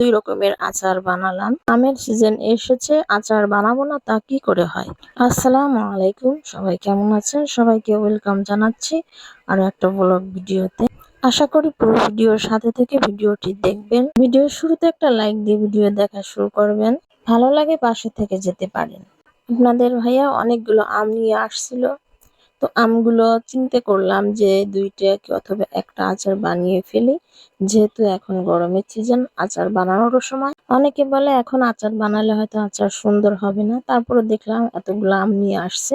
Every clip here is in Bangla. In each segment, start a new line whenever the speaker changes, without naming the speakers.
দুই রকমের আচার বানালাম। আমের সিজন এসেছে, আচার বানাবো না তা কি করে হয়। আসসালামু আলাইকুম, সবাই কেমন আছেন? সবাইকে ওয়েলকাম জানাচ্ছি আরো একটা ব্লগ ভিডিওতে। আশা করি পুরো ভিডিওর সাথে থেকে ভিডিওটি দেখবেন। ভিডিওর শুরুতে একটা লাইক দিয়ে ভিডিও দেখা শুরু করবেন। ভালো লাগে পাশে থেকে যেতে পারেন। আপনাদের ভাইয়া অনেকগুলো আম নিয়ে আসছিল, তো আমগুলো চিন্তা করলাম যে দুইটা কি অথবা একটা আচার বানিয়ে ফেলি, যেহেতু এখন গরমের সিজন, আচার বানানোরও সময়। অনেকে বলে এখন আচার বানালে হয়তো আচার সুন্দর হবে না, তারপরে দেখলাম এতগুলো আম নিয়ে আসছে,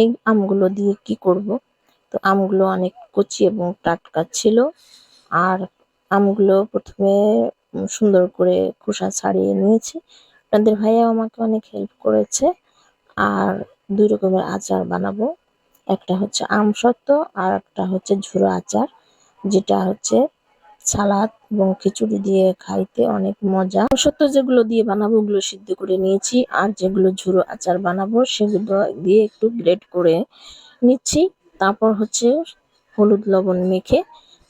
এই আমগুলো দিয়ে কি করব। তো আমগুলো অনেক কচি এবং টাটকা ছিল। আর আমগুলো প্রথমে সুন্দর করে খোসা ছাড়িয়ে নিয়েছি। আপনাদের ভাইয়া আমাকে অনেক হেল্প করেছে। আর দুই রকমের আচার বানাবো, একটা হচ্ছে আমসত্ত্ব আর একটা হচ্ছে ঝুরো আচার, যেটা হচ্ছে সালাদ এবং খিচুড়ি দিয়ে খাইতে অনেক মজা। আমসত্ত্ব যেগুলো দিয়ে বানাবো ওগুলো সিদ্ধ করে নিয়েছি, আর যেগুলো ঝুরো আচার বানাবো সেগুলো দিয়ে একটু গ্রেট করে নিচ্ছি। তারপর হচ্ছে হলুদ লবণ মেখে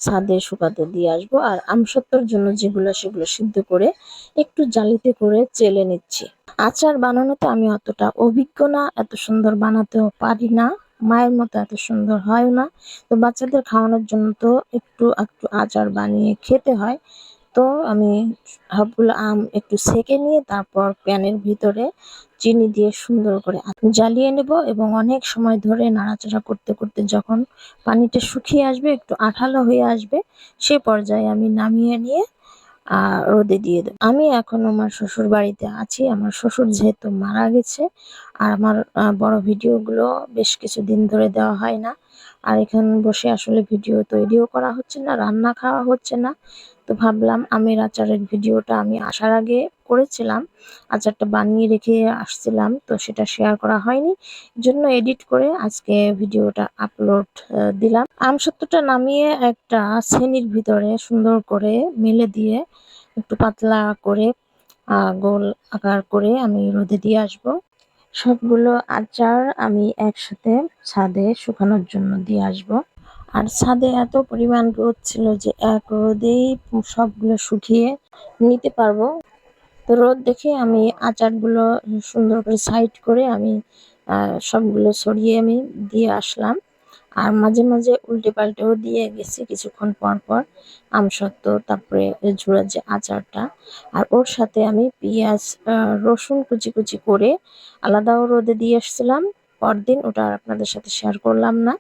ছাদে শুকাতে দিয়ে আসবো। আর আমসত্ত্বর জন্য যেগুলো সেগুলো সিদ্ধ করে একটু জালিতে করে চেলে নিচ্ছি। আচার বানানোতে আমি অতটা অভিজ্ঞ না, এত সুন্দর বানাতেও পারি না, মায়ের মতো এত সুন্দর হয় না। তো বাচ্চাদের খাওয়ানোর জন্য তো একটু একটু আচার বানিয়ে খেতে হয়। তো আমি সবগুলো আম একটু সেকে নিয়ে তারপর প্যানের ভিতরে চিনি দিয়ে সুন্দর করে জ্বালিয়ে নেব এবং অনেক সময় ধরে নাড়াচাড়া করতে করতে যখন পানিটা শুকিয়ে আসবে, একটু আঠালো হয়ে আসবে, সে পর্যায়ে আমি নামিয়ে নিয়ে রোদে দিয়ে দেব। আমি এখন আমার শ্বশুর বাড়িতে আছি। আমার শ্বশুর যেহেতু মারা গেছে, আর আমার বড় ভিডিওগুলো বেশ কিছুদিন ধরে দেওয়া হয় না। আর এখানে বসে আসলে ভিডিও তৈরিও করা হচ্ছে না, রান্না খাওয়া হচ্ছে না। তো ভাবলাম আমের আচারের ভিডিওটা আমি আসার আগে করেছিলাম, আচারটা বানিয়ে রেখে আসছিলাম, তো সেটা শেয়ার করা হয়নি, জন্য এডিট করে আজকে ভিডিওটা আপলোড দিলাম। আমসত্ত্বটা নামিয়ে একটা ছেনির ভিতরে সুন্দর করে মেলে দিয়ে একটু পাতলা করে গোল আকার করে আমি রোদে দিয়ে আসব। সবগুলো আচার আমি একসাথে ছাদে শুকানোর জন্য দিয়ে আসব। আর ছাদে এত পরিমাণ রোদ ছিল যে এক রোদেই সবগুলো শুকিয়ে নিতে পারবো। তো রোদ দেখে আমি আচারগুলো সুন্দর করে সাইড করে আমি সবগুলো ছড়িয়ে আমি দিয়ে আসলাম। আর মাঝে মাঝে উল্টে পাল্টেও দিয়ে গেছি কিছুক্ষণ পর পর আমসত্ত্ব, তারপরে ঝুড়ার যে আচারটা। আর ওর সাথে আমি পেঁয়াজ রসুন কুচি কুচি করে আলাদাও রোদে দিয়ে আসছিলাম পরদিন, ওটা আর আপনাদের সাথে শেয়ার করলাম না।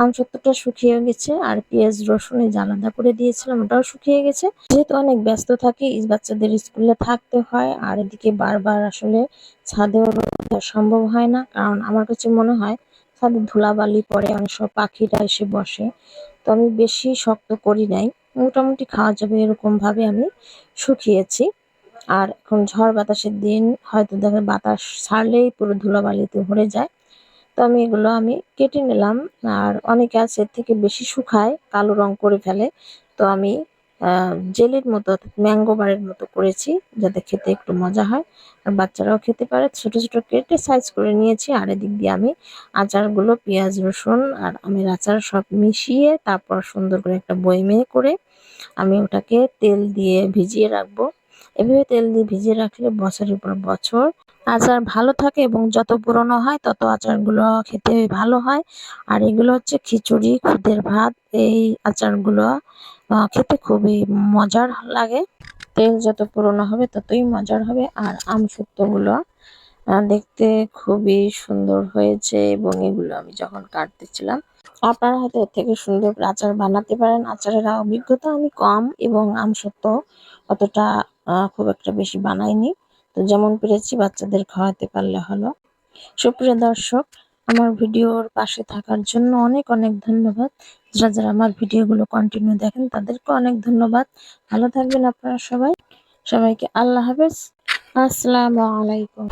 আমসত্ত্বটা শুকিয়ে গেছে, আর পেঁয়াজ রসুন এই যে আলাদা করে দিয়েছিলাম ওটাও শুকিয়ে গেছে। যেহেতু অনেক ব্যস্ত থাকি, বাচ্চাদের স্কুলে থাকতে হয়, আর এদিকে বারবার আসলে ছাদেও রোদ দেওয়া সম্ভব হয় না, কারণ আমার কাছে মনে হয় ছাদে ধুলাবালি পড়ে, অনেক সময় পাখিরা এসে বসে। তো আমি বেশি শক্ত করি নাই, মোটামুটি খাওয়া যাবে এরকম ভাবে আমি শুকিয়েছি। আর এখন ঝড় বাতাসের দিন, হয়তো দেখে বাতাস ছাড়লেই পুরো ধুলাবালিতে ভরে যায়। তো আমি এগুলো কেটে নিলাম। আর অনেকে আছে এর থেকে বেশি শুকায় কালো রং করে ফেলে, তো আমি জেলির মতো ম্যাঙ্গো বারের মতো করেছি, যাতে খেতে একটু মজা হয় আর বাচ্চারাও খেতে পারে। ছোট ছোট কেটে সাইজ করে নিয়েছি। আর এদিক দিয়ে আমি আচারগুলো পেঁয়াজ রসুন আর আমের আচার সব মিশিয়ে তারপর সুন্দর করে একটা বয়মে করে আমি ওটাকে তেল দিয়ে ভিজিয়ে রাখবো। এভাবে তেল দিয়ে ভিজিয়ে রাখলে বছরের পর বছর আচার ভালো থাকে এবং যত পুরনো হয় তত আচারগুলো খেতে ভালো হয়। আর এগুলো হচ্ছে খিচুড়ি, খুদের ভাত, এই আচারগুলো খেতে খুবই মজার লাগে। তেল যত পুরনো হবে ততই মজার হবে। আর আমসত্ত্বগুলো দেখতে খুবই সুন্দর হয়েছে, এবং এগুলো আমি যখন কাটতেছিলাম, আপনারা হয়তো এর থেকে সুন্দর আচার বানাতে পারেন। আচারের অভিজ্ঞতা আমি কম, এবং আমসত্ত্ব অতটা খুব একটা বেশি বানাইনি। তো যেমন পেরেছি বাচ্চাদের খাওয়াতে পারলে হলো। সুপ্রিয় দর্শক, আমার ভিডিওর পাশে থাকার জন্য অনেক অনেক ধন্যবাদ। যারা যারা আমার ভিডিওগুলো কন্টিনিউ দেখেন তাদেরকে অনেক ধন্যবাদ। ভালো থাকবেন আপনারা সবাই। সবাইকে আল্লাহ হাফেজ। আসসালামু আলাইকুম।